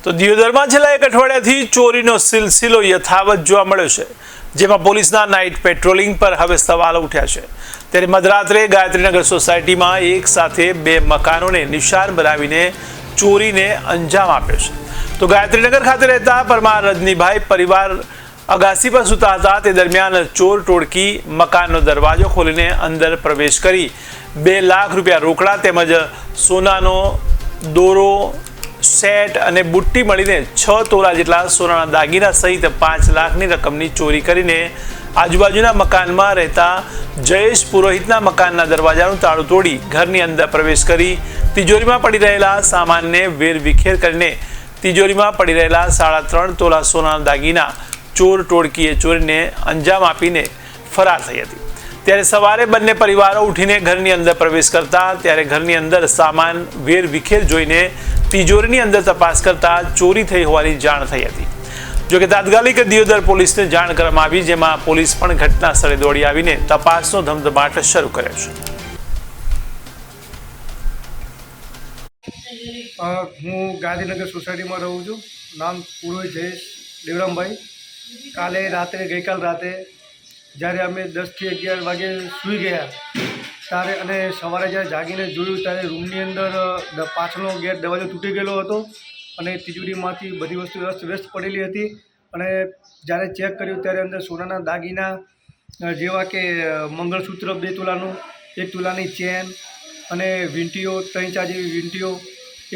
તો દિયોદરમાં છેલ્લા એક અઠવાડિયાથી ચોરીનો સિલસિલો યથાવત જોવા મળ્યો છે, જેમાં પોલીસના નાઇટ પેટ્રોલિંગ પર હવે સવાલો ઉઠ્યા છે। ત્યારે મધરાત્રે ગાયત્રીનગર સોસાયટીમાં એક સાથે બે મકાનોને નિશાન બનાવીને ચોરીને અંજામ આપ્યો છે। તો ગાયત્રીનગર ખાતે રહેતા પરમાર રજનીભાઈ પરિવાર અગાસી પર સૂતા હતા, તે દરમિયાન ચોર ટોળકી મકાનનો દરવાજો ખોલીને અંદર પ્રવેશ કરી 2 લાખ રૂપિયા રોકડા તેમજ સોનાનો દોરો સેટ અને બુટ્ટી મળીને 6 તોલા જેટલા સોનાના દાગીના સહિત 5 લાખની રકમની ચોરી કરીને આજુબાજુના મકાનમાં રહેતા જયેશ પુરોહિતના મકાનના દરવાજાનું તાળું તોડી ઘરની અંદર પ્રવેશ કરી તિજોરીમાં પડી રહેલા સામાનને વેરવિખેર કરીને તિજોરીમાં પડી રહેલા 3.5 તોલા સોનાના દાગીના ચોર ટોળકીએ ચોરીને અંજામ આપીને ફરાર થઈ હતી। ત્યારે સવારે બંને પરિવારો ઉઠીને ઘરની અંદર પ્રવેશ કરતા ત્યારે ઘરની અંદર સામાન વેરવિખેર જોઈને તિજોરીની અંદર તપાસ કરતા ચોરી થઈ હોવાની જાણ થઈ હતી। જો કે તાત્કાલિક દિયોદર પોલીસને જાણ કરવામાં આવી, જેમાં પોલીસ પણ ઘટના સ્થળે દોડી આવીને તપાસનો ધમધમાટ શરૂ કર્યો છે। હું ગાંધીનગર સોસાયટીમાં રહું છું। નામ પુરોહિત જયેશ દેવરામભાઈ। ગઈકાલ રાતે જ્યારે અમે 10 થી 11 વાગે સૂઈ ગયા ત્યારે અને સવારે જ્યારે જાગીને જોયું ત્યારે રૂમની અંદર પાછળનો ગેટ દરવાજો તૂટી ગયેલો હતો અને તિજોરીમાંથી બધી વસ્તુ અસ્તવ્યસ્ત પડેલી હતી। અને જ્યારે ચેક કર્યું ત્યારે અંદર સોનાના દાગીના જેવા કે મંગળસૂત્ર 2 તોલાનું, 1 તોલાની ચેન અને વીંટીઓ 3-4 જેવી વીંટીઓ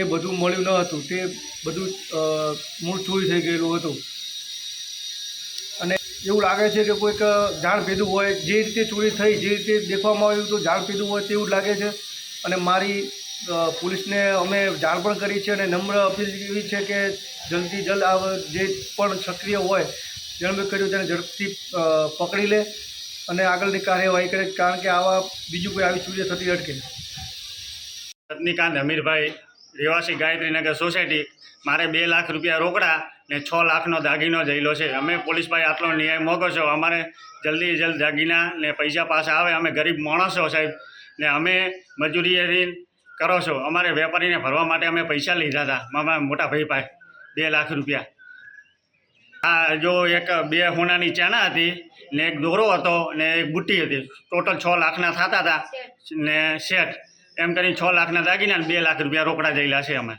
એ બધું મળ્યું ન હતું। તે બધું મૂળ ચોરી થઈ ગયેલું હતું અને એવું લાગે છે કે કોઈક જાણ પીધું હોય, જે રીતે ચોરી થઈ જે રીતે દેખવામાં આવ્યું તો જાણ પીધું હોય તેવું લાગે છે। અને મારી પોલીસને અમે જાણ પણ કરી છે અને નમ્ર અપીલ એવી છે કે જલ્દી જલ્દ આ જે પણ સક્રિય હોય જેણે કર્યું તેને ઝડપથી પકડી લે અને આગળની કાર્યવાહી કરે, કારણ કે આવા બીજું કોઈ આવી ચોરી થતી અટકે। રજનીકાંત હમીરભાઈ, રહેવાસી ગાયત્રીનગર સોસાયટી। મારે 2 લાખ રૂપિયા રોકડા ને 6 લાખનો દાગીનો જયેલો છે। અમે પોલીસ ભાઈ આટલો ન્યાય માગો છો, અમારે જલ્દી જલ્દ દાગીના ને પૈસા પાછા આવે। અમે ગરીબ માણસો સાહેબ ને અમે મજૂરી કરો છો। અમારે વેપારીને ભરવા માટે અમે પૈસા લીધા હતા મારા મોટા ભાઈ પાસે 2 લાખ રૂપિયા। આ જો એક 2 સોનાની ચાના હતી ને 1 દોરો હતો ને 1 બુટ્ટી હતી, ટોટલ 6 લાખના થતા હતા ને સેટ, એમ કરીને 6 લાખના દાગીના ને 2 લાખ રૂપિયા રોકડા જયેલા છે અમે।